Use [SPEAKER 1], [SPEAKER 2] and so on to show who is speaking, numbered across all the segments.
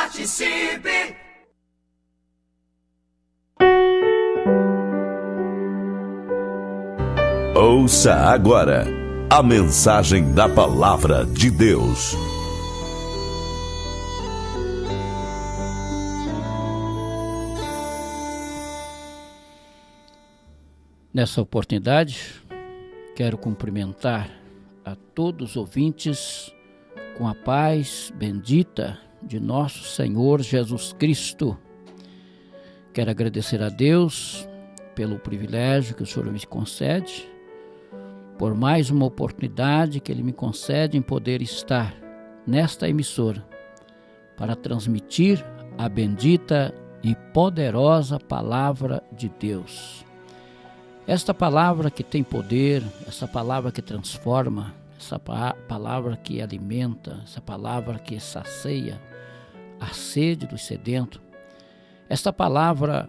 [SPEAKER 1] Participe!
[SPEAKER 2] Ouça agora a mensagem da Palavra de Deus.
[SPEAKER 3] Nessa oportunidade, quero cumprimentar a todos os ouvintes com a paz bendita de nosso Senhor Jesus Cristo. Quero agradecer a Deus pelo privilégio que o Senhor me concede, por mais uma oportunidade que Ele me concede em poder estar nesta emissora para transmitir a bendita e poderosa Palavra de Deus. Esta palavra que tem poder, essa palavra que transforma, essa palavra que alimenta, essa palavra que sacia a sede do sedento. Esta palavra,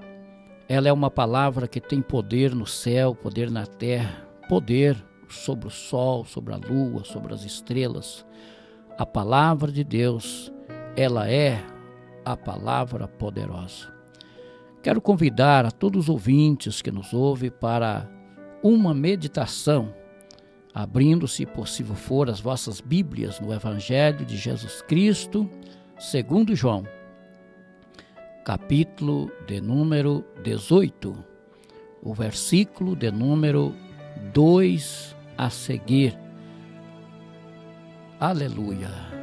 [SPEAKER 3] ela é uma palavra que tem poder no céu, poder na terra, poder sobre o sol, sobre a lua, sobre as estrelas. A palavra de Deus, ela é a palavra poderosa. Quero convidar a todos os ouvintes que nos ouvem para uma meditação, abrindo, se possível for, as vossas Bíblias no Evangelho de Jesus Cristo, segundo João, capítulo de número 18, o versículo de número 2 a seguir. Aleluia!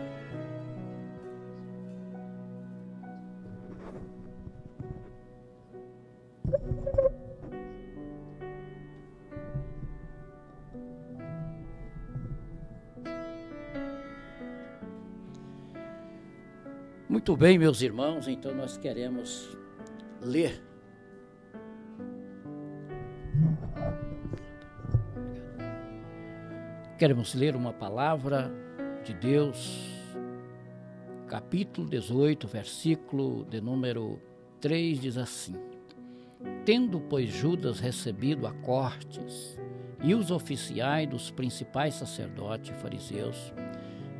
[SPEAKER 3] Muito bem, meus irmãos, então nós queremos ler. Queremos ler uma palavra de Deus, capítulo 18, versículo de número 3, diz assim: Tendo, pois, Judas recebido a cortes e os oficiais dos principais sacerdotes e fariseus,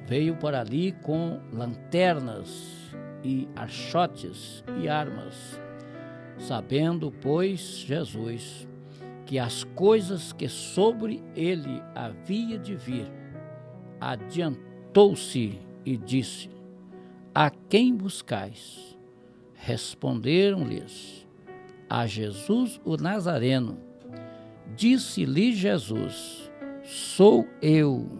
[SPEAKER 3] veio por ali com lanternas e archotes e armas. Sabendo, pois, Jesus que as coisas que sobre ele havia de vir, adiantou-se e disse: A quem buscais? Responderam-lhes: A Jesus o Nazareno. Disse-lhe Jesus: Sou eu.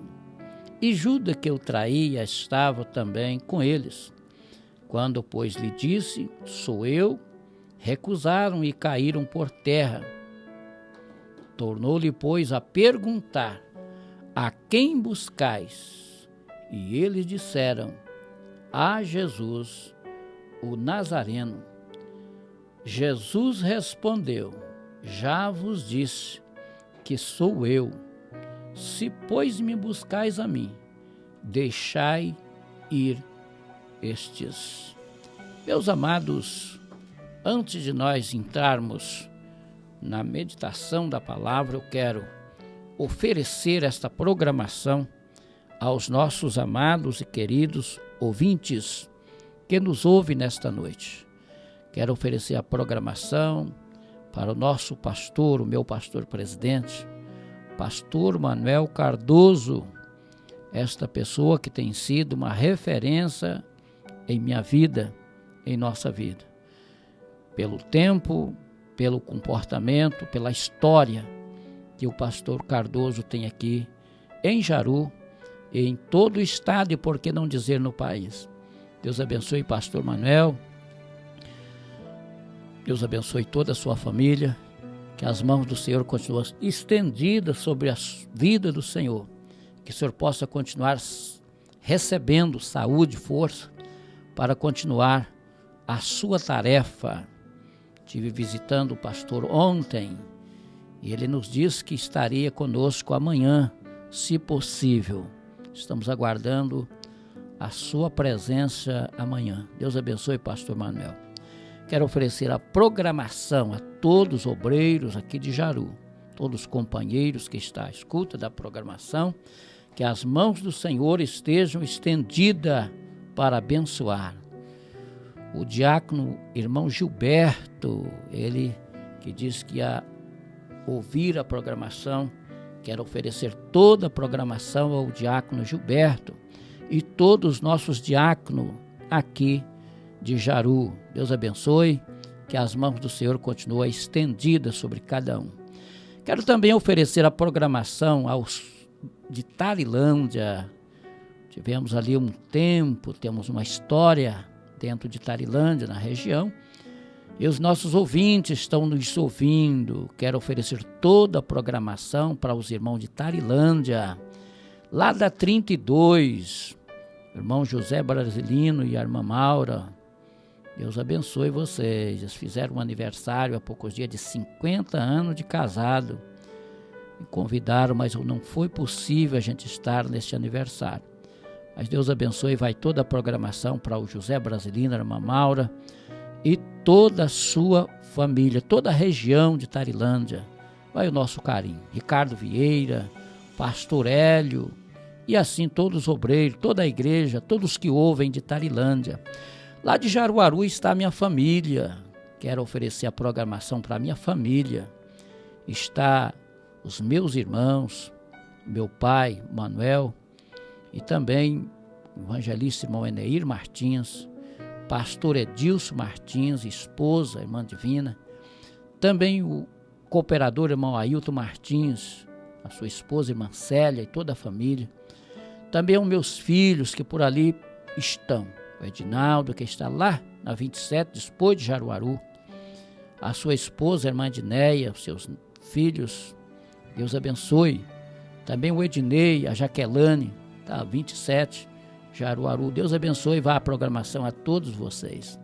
[SPEAKER 3] E Judas, que o traía, estava também com eles. Quando, pois, lhe disse: Sou eu, recusaram e caíram por terra. Tornou-lhe, pois, a perguntar: A quem buscais? E eles disseram: A Jesus, o Nazareno. Jesus respondeu: Já vos disse que sou eu. Se, pois, me buscais a mim, deixai ir estes. Meus amados, antes de nós entrarmos na meditação da palavra, eu quero oferecer esta programação aos nossos amados e queridos ouvintes que nos ouvem nesta noite. Quero oferecer a programação para o nosso pastor, o meu pastor presidente, Pastor Manuel Cardoso, esta pessoa que tem sido uma referência em minha vida, em nossa vida, pelo tempo, pelo comportamento, pela história que o pastor Cardoso tem aqui em Jaru, e em todo o estado, e por que não dizer no país. Deus abençoe pastor Manuel, Deus abençoe toda a sua família, que as mãos do Senhor continuem estendidas sobre a vida do Senhor, que o Senhor possa continuar recebendo saúde e força para continuar a sua tarefa. Estive visitando o pastor ontem e ele nos disse que estaria conosco amanhã, se possível. Estamos aguardando a sua presença amanhã. Deus abençoe, pastor Manuel. Quero oferecer a programação a todos os obreiros aqui de Jaru, todos os companheiros que estão à escuta da programação, que as mãos do Senhor estejam estendidas para abençoar. o diácono irmão Gilberto, ele que disse que ia ouvir a programação. Quero oferecer toda a programação ao diácono Gilberto e todos os nossos diáconos aqui de Jaru. Deus abençoe, que as mãos do Senhor continuem estendidas sobre cada um. Quero também oferecer a programação aos de Tarilândia. Tivemos ali um tempo, temos uma história dentro de Tarilândia, na região, e os nossos ouvintes estão nos ouvindo. Quero oferecer toda a programação para os irmãos de Tarilândia, lá da 32, irmão José Brasilino e a irmã Maura. Deus abençoe vocês. Eles fizeram um aniversário há poucos dias de 50 anos de casado. Me convidaram, mas não foi possível a gente estar neste aniversário. Mas Deus abençoe, vai toda a programação para o José Brasilino, a irmã Maura e toda a sua família, toda a região de Tarilândia. Vai o nosso carinho. Ricardo Vieira, Pastor Hélio e assim todos os obreiros, toda a igreja, todos que ouvem de Tarilândia. Lá de Jaruaru está a minha família. Quero oferecer a programação para a minha família. Está os meus irmãos, meu pai, Manuel, e também o evangelista irmão Eneir Martins, pastor Edilson Martins, esposa, irmã Divina, também o cooperador irmão Ailton Martins, a sua esposa, irmã Célia e toda a família, também os meus filhos que por ali estão, o Edinaldo, que está lá na 27, depois de Jaruaru, a sua esposa, a irmã Dinéia, os seus filhos, Deus abençoe, também o Ednei, a Jaquelane, tá, 27, Jaruaru, Deus abençoe, vá a programação a todos vocês.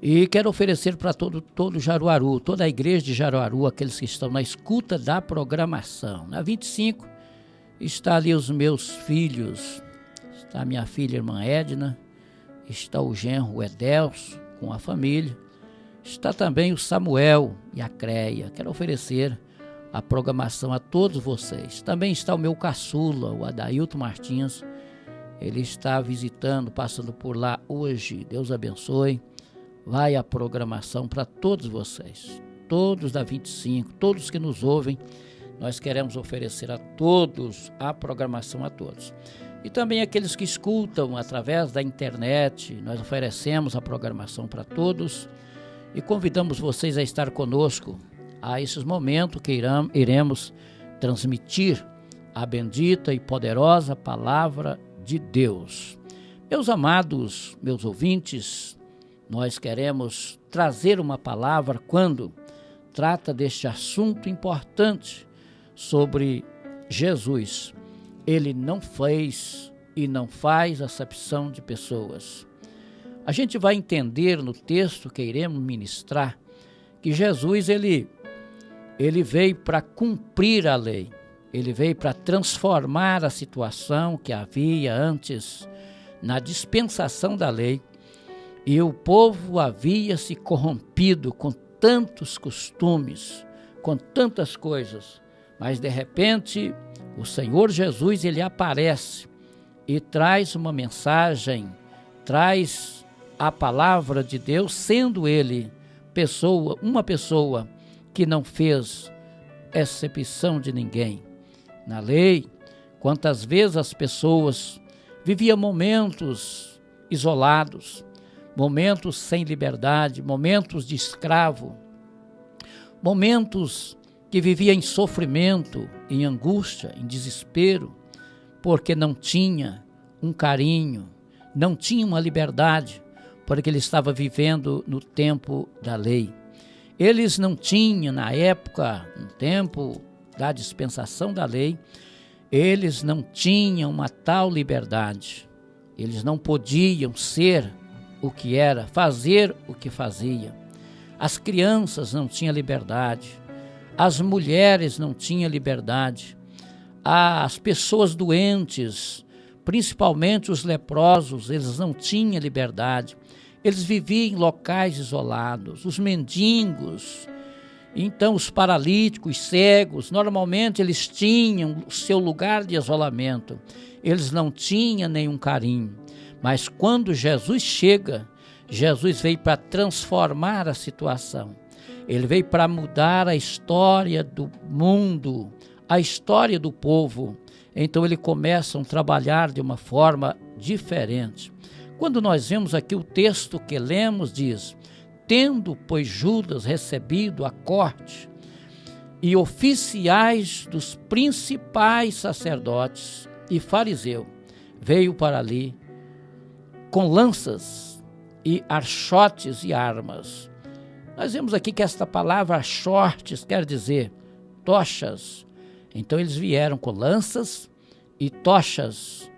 [SPEAKER 3] E quero oferecer para todo Jaruaru, toda a igreja de Jaruaru, aqueles que estão na escuta da programação. Na 25 está ali os meus filhos, está a minha filha, irmã Edna, está o genro, o Edelso, com a família, está também o Samuel e a Creia. Quero oferecer a programação a todos vocês. Também está o meu caçula, o Adailton Martins, ele está visitando, passando por lá hoje. Deus abençoe. Vai a programação para todos vocês, todos da 25, todos que nos ouvem, nós queremos oferecer a todos a programação a todos. E também aqueles que escutam através da internet, nós oferecemos a programação para todos e convidamos vocês a estar conosco a esses momentos que iremos transmitir a bendita e poderosa palavra de Deus. Meus amados, meus ouvintes, nós queremos trazer uma palavra quando trata deste assunto importante sobre Jesus. Ele não fez e não faz acepção de pessoas. A gente vai entender no texto que iremos ministrar que Jesus ele veio para cumprir a lei. Ele veio para transformar a situação que havia antes na dispensação da lei. E o povo havia se corrompido com tantos costumes, com tantas coisas. Mas de repente o Senhor Jesus ele aparece e traz uma mensagem, traz a palavra de Deus, sendo ele uma pessoa que não fez exceção de ninguém. Na lei, quantas vezes as pessoas viviam momentos isolados, momentos sem liberdade, momentos de escravo, momentos que viviam em sofrimento, em angústia, em desespero, porque não tinha um carinho, não tinha uma liberdade, porque ele estava vivendo no tempo da lei. Eles não tinham, na época, no tempo da dispensação da lei, eles não tinham uma tal liberdade. Eles não podiam ser o que era, fazer o que fazia. As crianças não tinham liberdade, as mulheres não tinham liberdade, as pessoas doentes, principalmente os leprosos, eles não tinham liberdade. Eles viviam em locais isolados, os mendigos, então os paralíticos, cegos, normalmente eles tinham o seu lugar de isolamento, eles não tinham nenhum carinho. Mas quando Jesus chega, Jesus veio para transformar a situação. Ele veio para mudar a história do mundo, a história do povo. Então ele começa a trabalhar de uma forma diferente. Quando nós vemos aqui o texto que lemos, diz: tendo, pois, Judas recebido a corte e oficiais dos principais sacerdotes e fariseu, veio para ali com lanças e archotes e armas. Nós vemos aqui que esta palavra archotes quer dizer tochas. Então eles vieram com lanças e tochas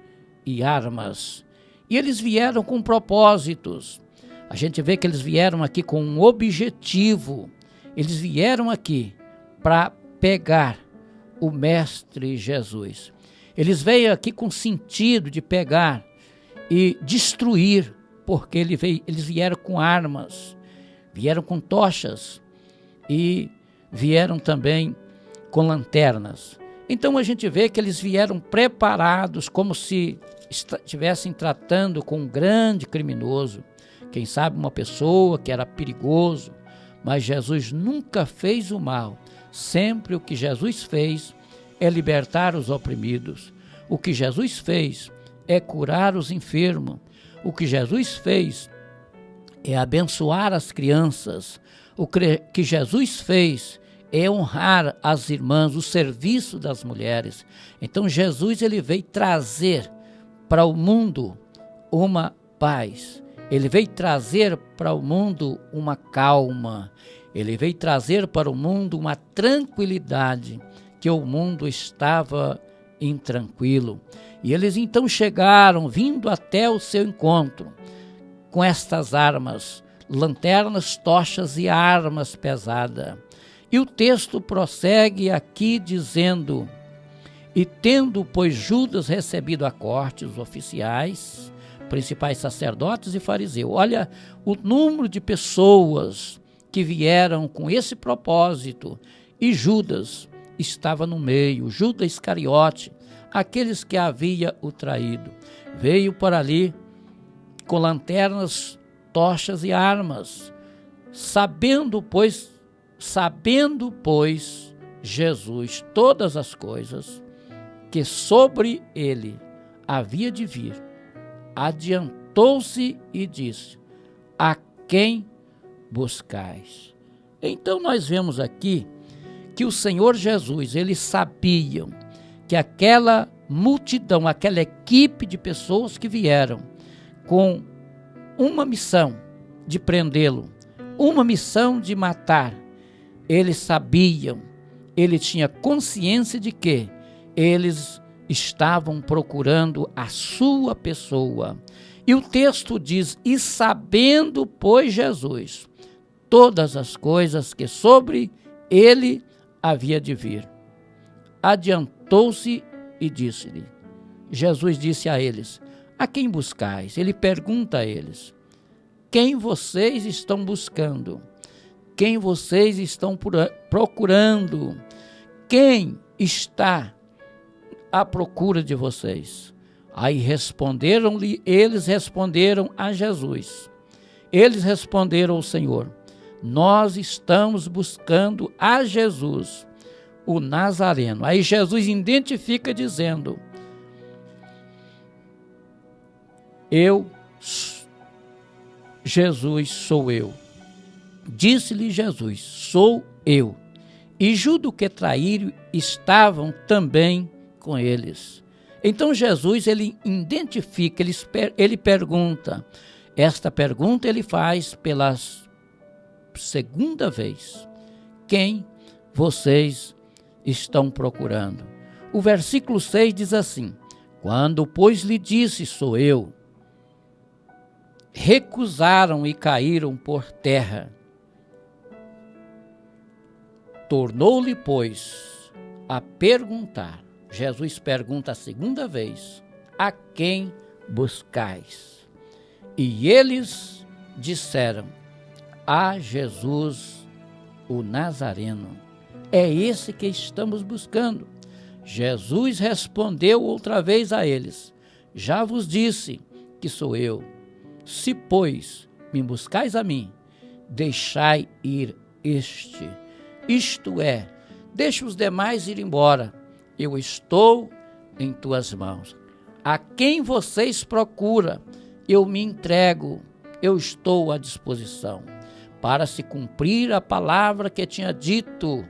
[SPEAKER 3] e armas. E eles vieram com propósitos. A gente vê que eles vieram aqui com um objetivo. Eles vieram aqui para pegar o Mestre Jesus. Eles veio aqui com sentido de pegar e destruir, porque eles vieram com armas, vieram com tochas e vieram também com lanternas. Então a gente vê que eles vieram preparados, como se estivessem tratando com um grande criminoso, quem sabe uma pessoa que era perigoso, mas Jesus nunca fez o mal. Sempre o que Jesus fez é libertar os oprimidos. O que Jesus fez é curar os enfermos. O que Jesus fez é abençoar as crianças. O que Jesus fez é honrar as irmãs, o serviço das mulheres. Então Jesus ele veio trazer para o mundo uma paz. Ele veio trazer para o mundo uma calma. Ele veio trazer para o mundo uma tranquilidade, que o mundo estava intranquilo. E eles então chegaram, vindo até o seu encontro, com estas armas, lanternas, tochas e armas pesadas. E o texto prossegue aqui dizendo: e tendo, pois, Judas recebido a corte, os oficiais, principais sacerdotes e fariseus. Olha o número de pessoas que vieram com esse propósito, e Judas estava no meio, Judas Iscariote, aqueles que havia o traído. Veio por ali com lanternas, tochas e armas, sabendo, pois, Jesus todas as coisas que sobre ele havia de vir, adiantou-se e disse: a quem buscais? Então nós vemos aqui que o Senhor Jesus, eles sabiam que aquela multidão, aquela equipe de pessoas que vieram com uma missão de prendê-lo, uma missão de matar, eles sabiam, ele tinha consciência de que eles estavam procurando a sua pessoa. E o texto diz: e sabendo, pois, Jesus todas as coisas que sobre ele havia de vir, adiantou-se e disse-lhe. Jesus disse a eles: a quem buscais? Ele pergunta a eles: quem vocês estão buscando? Quem vocês estão procurando? Quem está à procura de vocês? Aí responderam-lhe, eles responderam a Jesus. Eles responderam ao Senhor: nós estamos buscando a Jesus, o Nazareno. Aí Jesus identifica dizendo: Jesus sou eu. Disse-lhe Jesus: sou eu. E Judas que traíram estavam também com eles. Então Jesus, ele identifica, ele pergunta. Esta pergunta ele faz pela segunda vez: quem vocês estão procurando? O versículo 6 diz assim: quando, pois, lhe disse, sou eu, recusaram e caíram por terra. Tornou-lhe, pois, a perguntar. Jesus pergunta a segunda vez: a quem buscais? E eles disseram: a Jesus, o Nazareno. É esse que estamos buscando. Jesus respondeu outra vez a eles: já vos disse que sou eu. Se, pois, me buscais a mim, deixai ir este. Isto é, deixa os demais ir embora. Eu estou em tuas mãos. A quem vocês procuram, eu me entrego, eu estou à disposição, para se cumprir a palavra que tinha dito: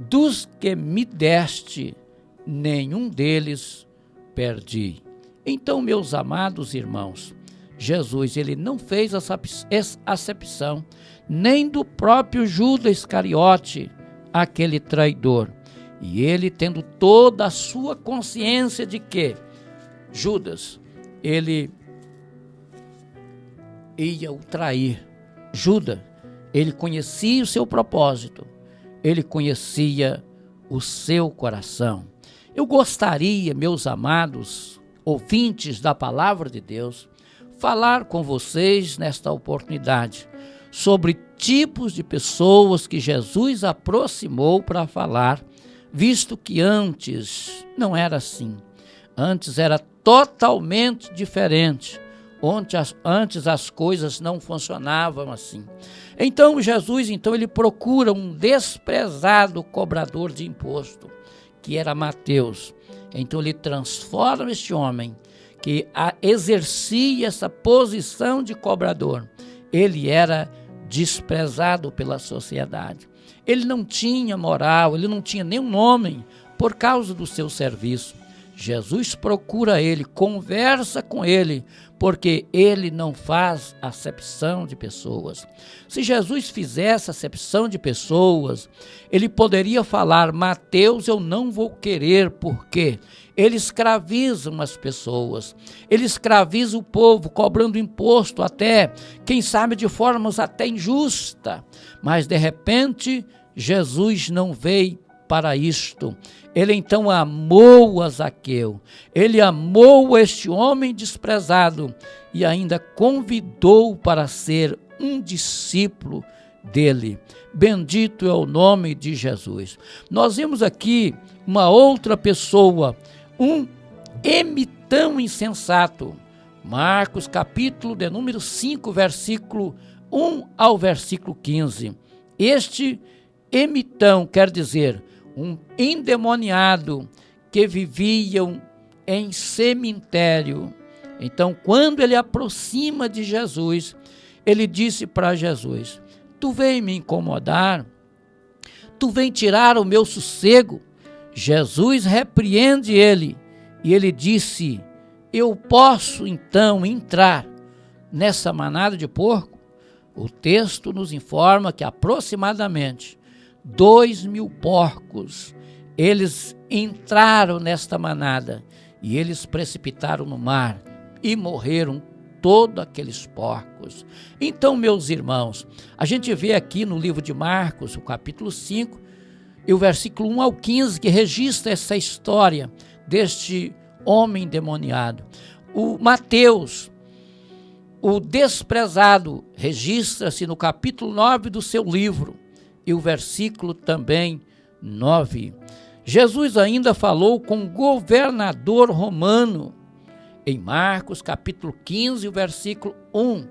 [SPEAKER 3] dos que me deste, nenhum deles perdi. Então, meus amados irmãos, Jesus, ele não fez acepção nem do próprio Judas Iscariote, aquele traidor. E ele, tendo toda a sua consciência de que Judas, ele ia o trair. Judas, ele conhecia o seu propósito, ele conhecia o seu coração. Eu gostaria, meus amados ouvintes da palavra de Deus, falar com vocês nesta oportunidade sobre tipos de pessoas que Jesus aproximou para falar, visto que antes não era assim. Antes era totalmente diferente. Antes as coisas não funcionavam assim. Então Jesus, ele procura um desprezado cobrador de imposto, que era Mateus. Então ele transforma este homem que exercia essa posição de cobrador. Ele era desprezado pela sociedade. Ele não tinha moral, ele não tinha nenhum nome por causa do seu serviço. Jesus procura ele, conversa com ele, porque ele não faz acepção de pessoas. Se Jesus fizesse acepção de pessoas, ele poderia falar: Mateus, eu não vou querer, porque ele escraviza as pessoas, ele escraviza o povo, cobrando imposto até, quem sabe, de formas até injusta. Mas de repente, Jesus não veio para isto. Ele então amou a Zaqueu, ele amou este homem desprezado e ainda convidou para ser um discípulo dele. Bendito é o nome de Jesus. Nós vemos aqui uma outra pessoa, um emitão insensato. Marcos capítulo de número 5, versículo 1 ao versículo 15. Este emitão quer dizer um endemoniado que viviam em cemitério. Então, quando ele aproxima de Jesus, ele disse para Jesus: tu vem me incomodar? Tu vem tirar o meu sossego? Jesus repreende ele e ele disse: eu posso então entrar nessa manada de porco? O texto nos informa que aproximadamente 2.000 porcos, eles entraram nesta manada e eles precipitaram no mar e morreram todos aqueles porcos. Então, meus irmãos, a gente vê aqui no livro de Marcos, o capítulo 5, e o versículo 1 ao 15, que registra essa história deste homem endemoniado. O Mateus, o desprezado, registra-se no capítulo 9 do seu livro, e o versículo também 9. Jesus ainda falou com o governador romano, em Marcos capítulo 15, o versículo 1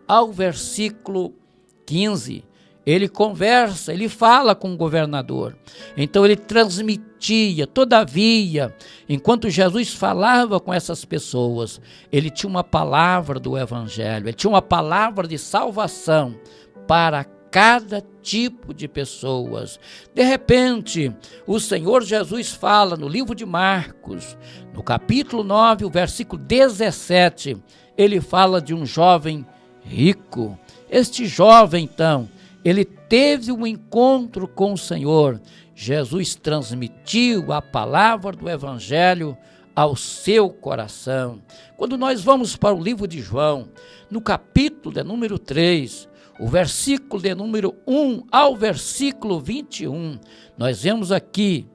[SPEAKER 3] ao versículo 15. Ele conversa, ele fala com o governador. Então ele transmitia, todavia, enquanto Jesus falava com essas pessoas, ele tinha uma palavra do evangelho, ele tinha uma palavra de salvação para cada tipo de pessoas. De repente, o Senhor Jesus fala no livro de Marcos, no capítulo 9, o versículo 17, ele fala de um jovem rico. Este jovem, então, ele teve um encontro com o Senhor. Jesus transmitiu a palavra do evangelho ao seu coração. Quando nós vamos para o livro de João, no capítulo de número 3, o versículo de número 1 ao versículo 21, nós vemos aqui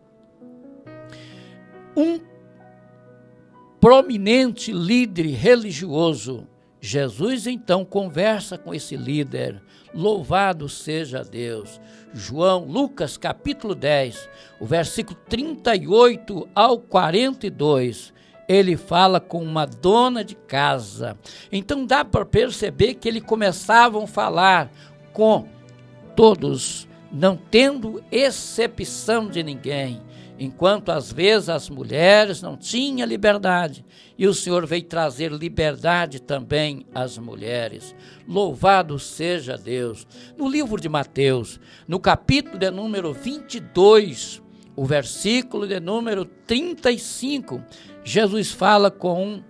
[SPEAKER 3] um prominente líder religioso. Jesus então conversa com esse líder. Louvado seja Deus. Lucas capítulo 10, o versículo 38 ao 42. ele fala com uma dona de casa. Então dá para perceber que ele começava a falar com todos, não tendo exceção de ninguém, enquanto às vezes as mulheres não tinham liberdade, e o Senhor veio trazer liberdade também às mulheres. Louvado seja Deus. No livro de Mateus, no capítulo de número 22, o versículo de número 35, Jesus fala com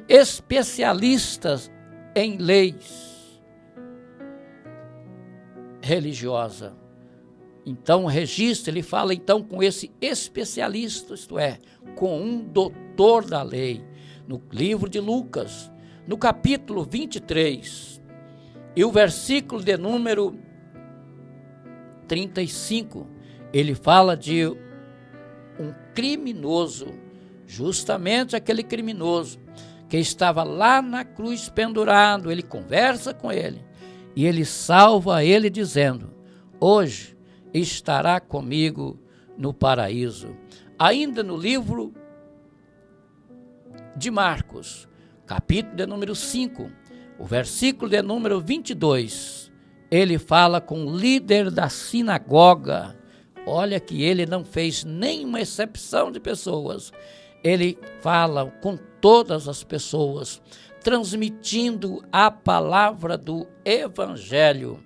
[SPEAKER 3] especialistas em leis religiosas. Então, registra, ele fala então com esse especialista, isto é, com um doutor da lei, no livro de Lucas, no capítulo 23, e o versículo de número 35, ele fala de um criminoso, justamente aquele criminoso que estava lá na cruz pendurado. Ele conversa com ele e ele salva ele dizendo: hoje estará comigo no paraíso. Ainda no livro de Marcos, capítulo de número 5, o versículo de número 22, ele fala com o líder da sinagoga. Olha que ele não fez nenhuma exceção de pessoas. Ele fala com todas as pessoas, transmitindo a palavra do Evangelho.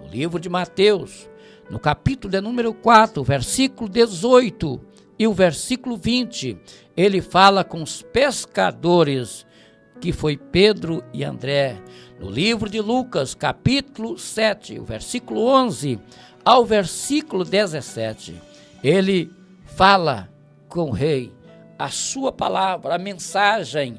[SPEAKER 3] No livro de Mateus, no capítulo de número 4, versículo 18 e o versículo 20, ele fala com os pescadores, que foi Pedro e André. No livro de Lucas, capítulo 7, o versículo 11 ao versículo 17, ele fala com o rei, a sua palavra, a mensagem,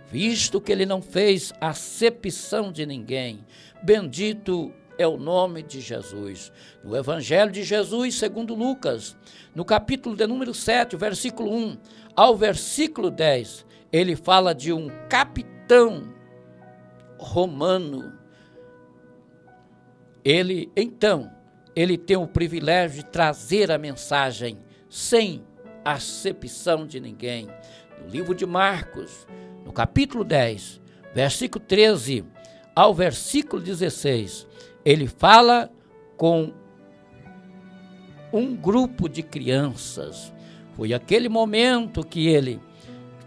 [SPEAKER 3] visto que ele não fez acepção de ninguém. Bendito é o nome de Jesus. No Evangelho de Jesus, segundo Lucas, no capítulo de número 7, versículo 1 ao versículo 10, ele fala de um capitão romano. Ele tem o privilégio de trazer a mensagem sem acepção de ninguém. No livro de Marcos, no capítulo 10, versículo 13 ao versículo 16, ele fala com um grupo de crianças. Foi aquele momento que ele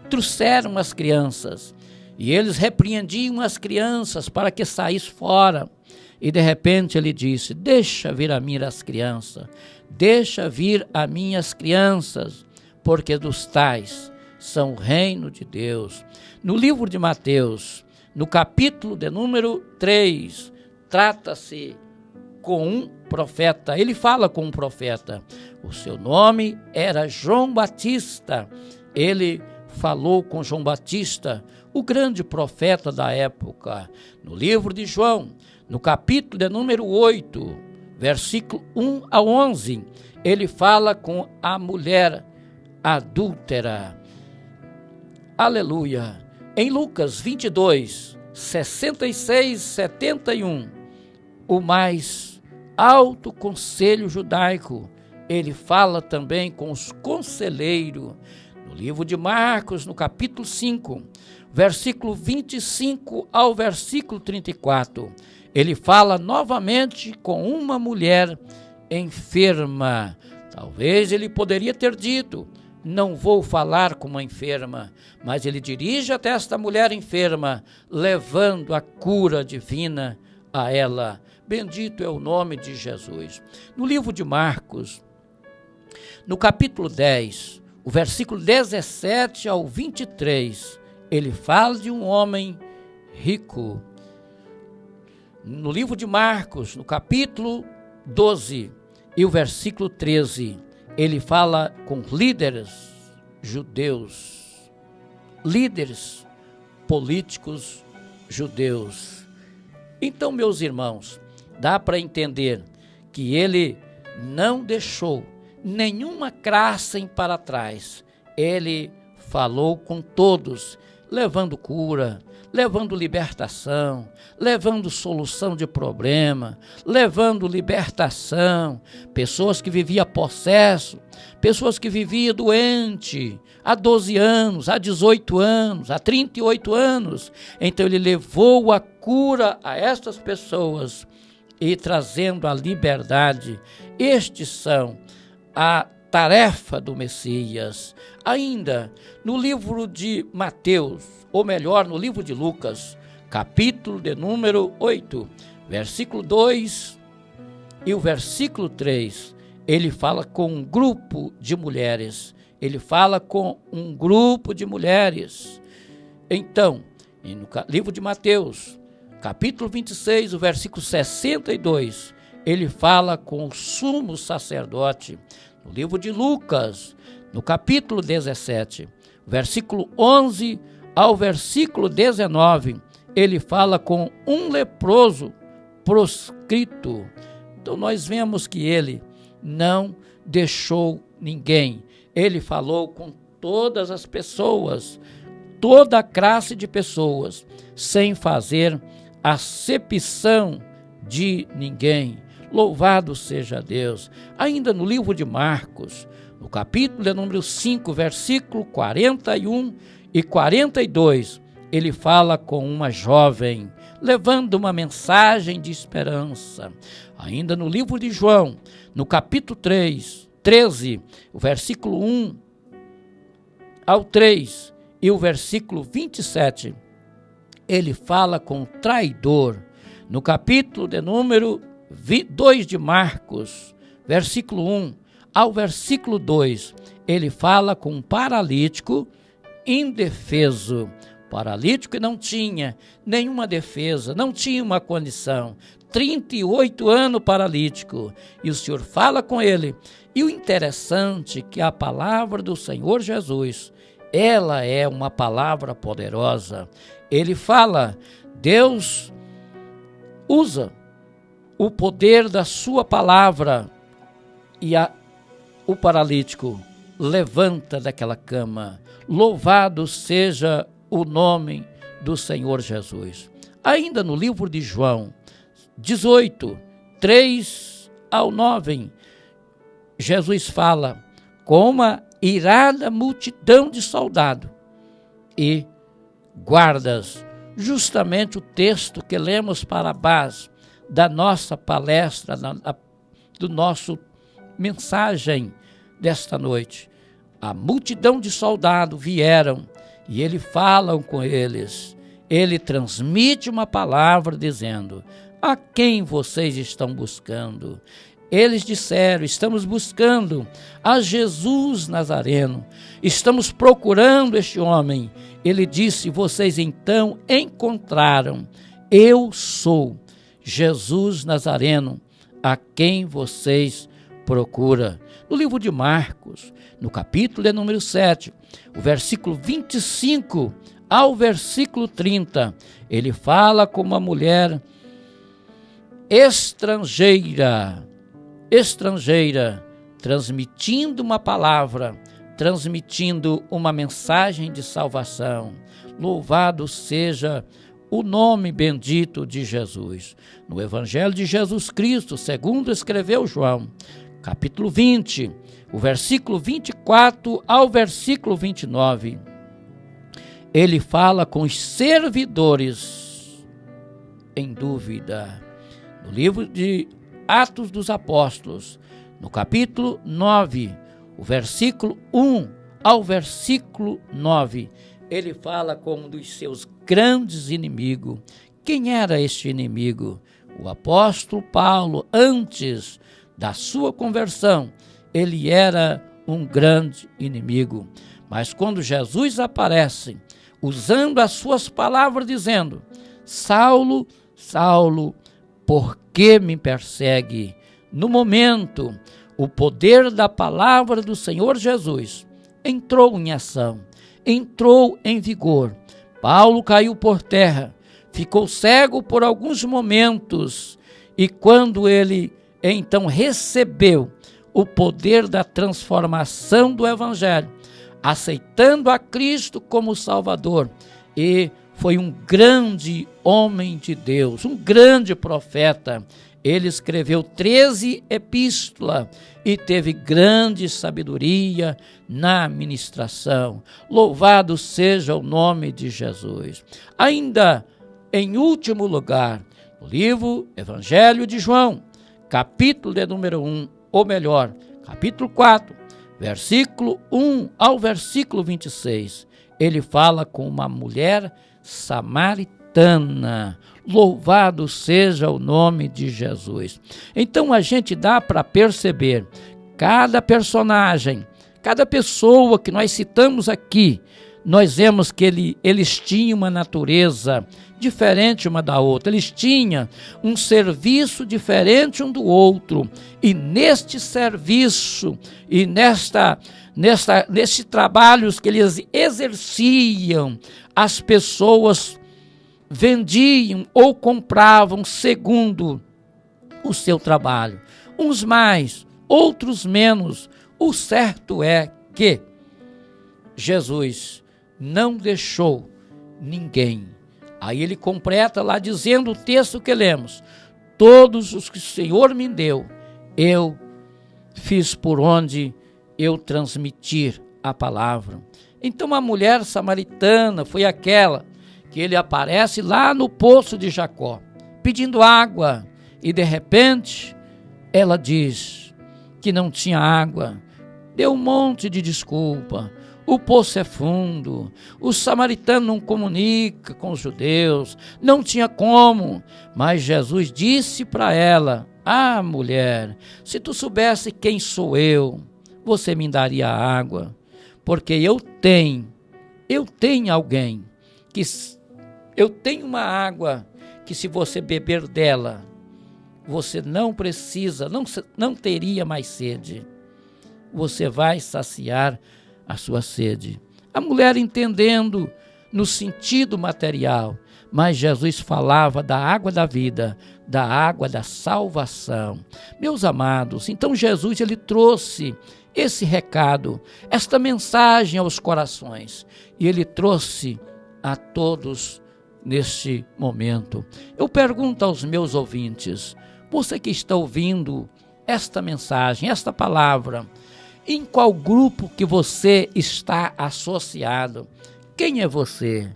[SPEAKER 3] trouxeram as crianças e eles repreendiam as crianças para que saíssem fora. E de repente ele disse: deixa vir a mim as crianças, deixa vir a minhas crianças, porque dos tais são o reino de Deus. No livro de Mateus, no capítulo de número 3, trata-se com um profeta. Ele fala com um profeta. O seu nome era João Batista. Ele falou com João Batista, o grande profeta da época. No livro de João, no capítulo de número 8, versículo 1 a 11, ele fala com a mulher adúltera. Aleluia. Em Lucas 22, 66, 71, o mais alto conselho judaico, ele fala também com os conselheiros. No livro de Marcos, no capítulo 5, versículo 25 ao versículo 34, ele fala novamente com uma mulher enferma. Talvez ele poderia ter dito: não vou falar com uma enferma, mas ele dirige até esta mulher enferma, levando a cura divina a ela. Bendito é o nome de Jesus. No livro de Marcos, no capítulo 10, o versículo 17 ao 23, ele fala de um homem rico. No livro de Marcos, no capítulo 12 e o versículo 13, ele fala com líderes judeus, líderes políticos judeus. Então, meus irmãos, dá para entender que ele não deixou nenhuma classe para trás. Ele falou com todos, levando cura, levando libertação, levando solução de problema, levando libertação. Pessoas que viviam possesso, pessoas que viviam doente há 12 anos, há 18 anos, há 38 anos. Então ele levou a cura a estas pessoas e trazendo a liberdade. Estes são a tarefa do Messias. Ainda no livro de Mateus, ou melhor, no livro de Lucas, capítulo de número 8, versículo 2 e o versículo 3, ele fala com um grupo de mulheres. Ele fala com um grupo de mulheres. Então, no livro de Mateus, capítulo 26, o versículo 62, ele fala com o sumo sacerdote. No livro de Lucas, no capítulo 17, versículo 11 ao versículo 19, ele fala com um leproso proscrito. Então nós vemos que ele não deixou ninguém. Ele falou com todas as pessoas, toda a classe de pessoas, sem fazer acepção de ninguém. Louvado seja Deus. Ainda no livro de Marcos, no capítulo de número 5, versículo 41 e 42, ele fala com uma jovem, levando uma mensagem de esperança. Ainda no livro de João, no capítulo 13, o versículo 1 ao 3 e o versículo 27, ele fala com o traidor. No capítulo de número 2 de Marcos, versículo 1 ao versículo 2, ele fala com um paralítico indefeso. Paralítico que não tinha nenhuma defesa, não tinha uma condição. 38 anos paralítico. E o Senhor fala com ele. E o interessante é que a palavra do Senhor Jesus, ela é uma palavra poderosa. Ele fala, Deus usa o poder da sua palavra e o paralítico levanta daquela cama. Louvado seja o nome do Senhor Jesus. Ainda no livro de João 18, 3 ao 9, Jesus fala com uma irada multidão de soldados e guardas, justamente o texto que lemos para a base da nossa palestra, do nosso mensagem desta noite. A multidão de soldados vieram e ele fala com eles. Ele transmite uma palavra dizendo, a quem vocês estão buscando? Eles disseram, estamos buscando a Jesus Nazareno, estamos procurando este homem. Ele disse, vocês então encontraram, eu sou Jesus Nazareno, a quem vocês procuram. No livro de Marcos, no capítulo de número 7, o versículo 25 ao versículo 30, ele fala com uma mulher estrangeira, transmitindo uma palavra, transmitindo uma mensagem de salvação. Louvado seja o nome bendito de Jesus. No Evangelho de Jesus Cristo, segundo escreveu João, capítulo 20, o versículo 24 ao versículo 29, ele fala com os servidores em dúvida. No livro de Atos dos Apóstolos, no capítulo 9, o versículo 1 ao versículo 9, ele fala com um dos seus grandes inimigos. Quem era este inimigo? O apóstolo Paulo, antes da sua conversão, ele era um grande inimigo. Mas quando Jesus aparece, usando as suas palavras, dizendo, Saulo, Saulo, por que me persegue? No momento, o poder da palavra do Senhor Jesus entrou em ação, entrou em vigor. Paulo caiu por terra, ficou cego por alguns momentos, e quando ele então recebeu o poder da transformação do Evangelho, aceitando a Cristo como Salvador, e foi um grande homem de Deus, um grande profeta. Ele escreveu 13 epístolas e teve grande sabedoria na ministração. Louvado seja o nome de Jesus. Ainda em último lugar, o livro Evangelho de João, capítulo de número 1, ou melhor, capítulo 4, versículo 1 ao versículo 26. Ele fala com uma mulher samaritana. Louvado seja o nome de Jesus. Então a gente dá para perceber, cada personagem, cada pessoa que nós citamos aqui, nós vemos que eles tinham uma natureza diferente uma da outra, eles tinham um serviço diferente um do outro, e neste serviço e nesses trabalhos que eles exerciam, as pessoas vendiam ou compravam segundo o seu trabalho, uns mais, outros menos. O certo é que Jesus não deixou ninguém. Aí ele completa lá dizendo o texto que lemos: todos os que o Senhor me deu, eu fiz por onde eu transmitir a palavra. Então a mulher samaritana foi aquela que ele aparece lá no poço de Jacó, pedindo água, e de repente ela diz que não tinha água, deu um monte de desculpa. O poço é fundo, o samaritano não comunica com os judeus, não tinha como. Mas Jesus disse para ela: ah, mulher, se tu soubesse quem sou eu, você me daria água, porque eu tenho alguém eu tenho uma água que, se você beber dela, você não precisa, não teria mais sede. Você vai saciar a sua sede. A mulher entendendo no sentido material, mas Jesus falava da água da vida, da água da salvação. Meus amados, então Jesus ele trouxe esse recado, esta mensagem aos corações, e ele trouxe a todos neste momento. Eu pergunto aos meus ouvintes, você que está ouvindo esta mensagem, esta palavra, em qual grupo que você está associado? Quem é você?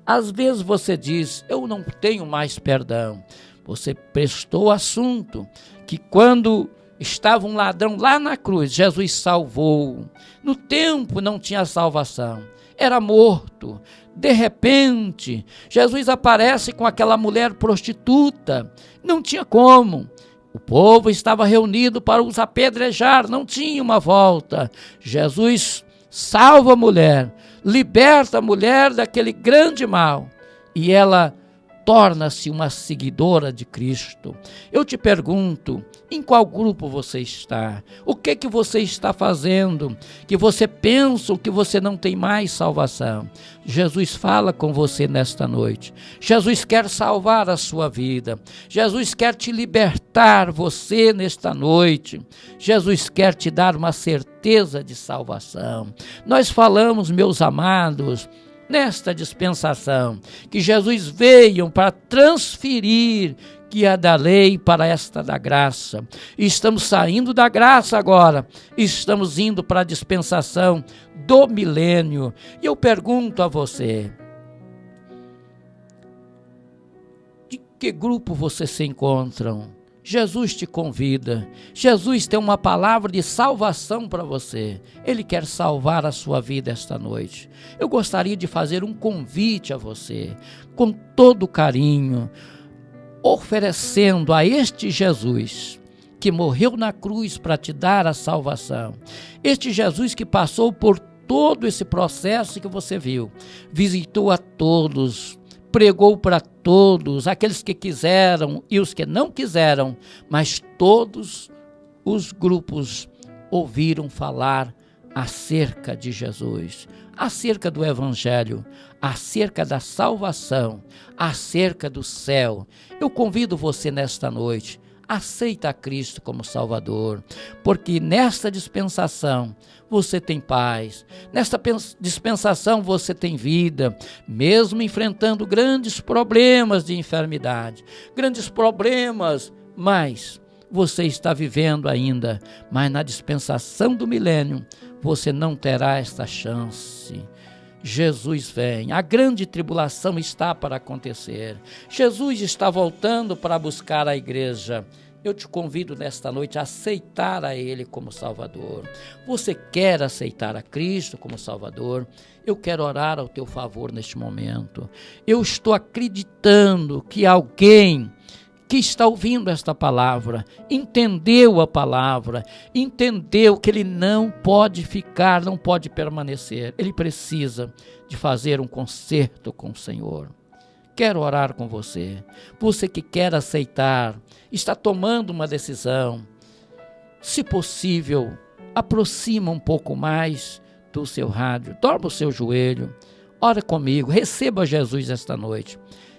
[SPEAKER 3] Às vezes você diz: eu não tenho mais perdão. Você prestou assunto que quando estava um ladrão lá na cruz, Jesus salvou. No tempo não tinha salvação, era morto. De repente, Jesus aparece com aquela mulher prostituta. Não tinha como. O povo estava reunido para os apedrejar, não tinha uma volta. Jesus salva a mulher, liberta a mulher daquele grande mal, e ela torna-se uma seguidora de Cristo. Eu te pergunto, em qual grupo você está? O que você está fazendo que você pensa que você não tem mais salvação? Jesus fala com você nesta noite. Jesus quer salvar a sua vida. Jesus quer te libertar você nesta noite. Jesus quer te dar uma certeza de salvação. Nós falamos, meus amados, nesta dispensação, que Jesus veio para transferir que é da lei para esta da graça. E estamos saindo da graça agora, estamos indo para a dispensação do milênio. E eu pergunto a você, de que grupo você se encontra? Jesus te convida. Jesus tem uma palavra de salvação para você. Ele quer salvar a sua vida esta noite. Eu gostaria de fazer um convite a você, com todo carinho, oferecendo a este Jesus que morreu na cruz para te dar a salvação. Este Jesus que passou por todo esse processo que você viu, visitou a todos, pregou para todos, aqueles que quiseram e os que não quiseram, mas todos os grupos ouviram falar acerca de Jesus, acerca do Evangelho, acerca da salvação, acerca do céu. Eu convido você nesta noite aceita a Cristo como Salvador, porque nesta dispensação você tem paz, nesta dispensação você tem vida, mesmo enfrentando grandes problemas de enfermidade, grandes problemas, mas você está vivendo ainda, mas na dispensação do milênio você não terá esta chance. Jesus vem, a grande tribulação está para acontecer, Jesus está voltando para buscar a igreja. Eu te convido nesta noite a aceitar a Ele como Salvador. Você quer aceitar a Cristo como Salvador? Eu quero orar ao teu favor neste momento. Eu estou acreditando que alguém que está ouvindo esta palavra, entendeu a palavra, entendeu que ele não pode ficar, não pode permanecer. Ele precisa de fazer um concerto com o Senhor. Quero orar com você. Você que quer aceitar, está tomando uma decisão. Se possível, aproxima um pouco mais do seu rádio, dobra o seu joelho, ora comigo, receba Jesus esta noite.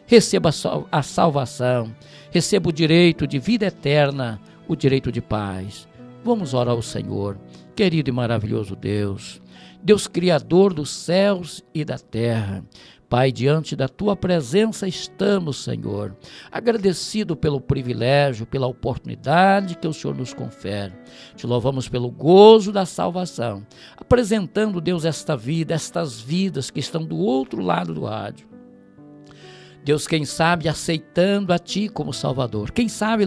[SPEAKER 3] Receba a salvação, receba o direito de vida eterna, o direito de paz. Vamos orar ao Senhor. Querido e maravilhoso Deus, Deus Criador dos céus e da terra, Pai, diante da Tua presença estamos, Senhor, agradecido pelo privilégio, pela oportunidade que o Senhor nos confere. Te louvamos pelo gozo da salvação, apresentando, Deus, esta vida, estas vidas que estão do outro lado do rádio. Deus, quem sabe aceitando a Ti como Salvador, quem sabe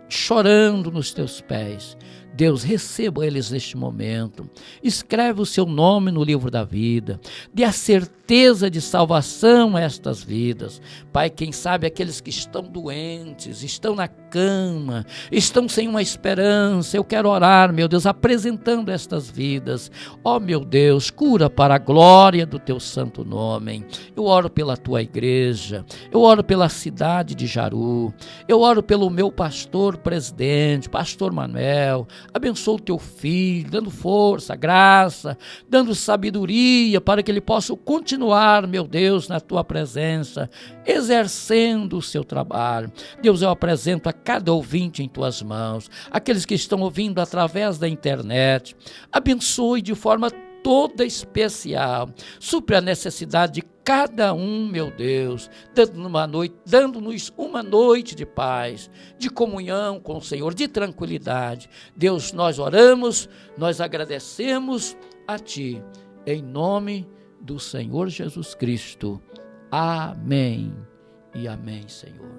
[SPEAKER 3] chorando nos Teus pés. Deus, receba eles neste momento, escreve o seu nome no livro da vida, dê a certeza de salvação a estas vidas. Pai, quem sabe aqueles que estão doentes, estão na cama, estão sem uma esperança, eu quero orar, meu Deus, apresentando estas vidas. Ó meu Deus, cura para a glória do Teu santo nome. Eu oro pela Tua igreja, eu oro pela cidade de Jaru, eu oro pelo meu pastor presidente, pastor Manuel. Abençoa o Teu filho, dando força, graça, dando sabedoria para que ele possa continuar, meu Deus, na Tua presença, exercendo o seu trabalho. Deus, eu apresento a cada ouvinte em Tuas mãos, aqueles que estão ouvindo através da internet. Abençoe de forma toda especial, supre a necessidade de cada um, meu Deus, dando-nos uma noite de paz, de comunhão com o Senhor, de tranquilidade. Deus, nós oramos, nós agradecemos a Ti, em nome do Senhor Jesus Cristo. Amém e amém, Senhor.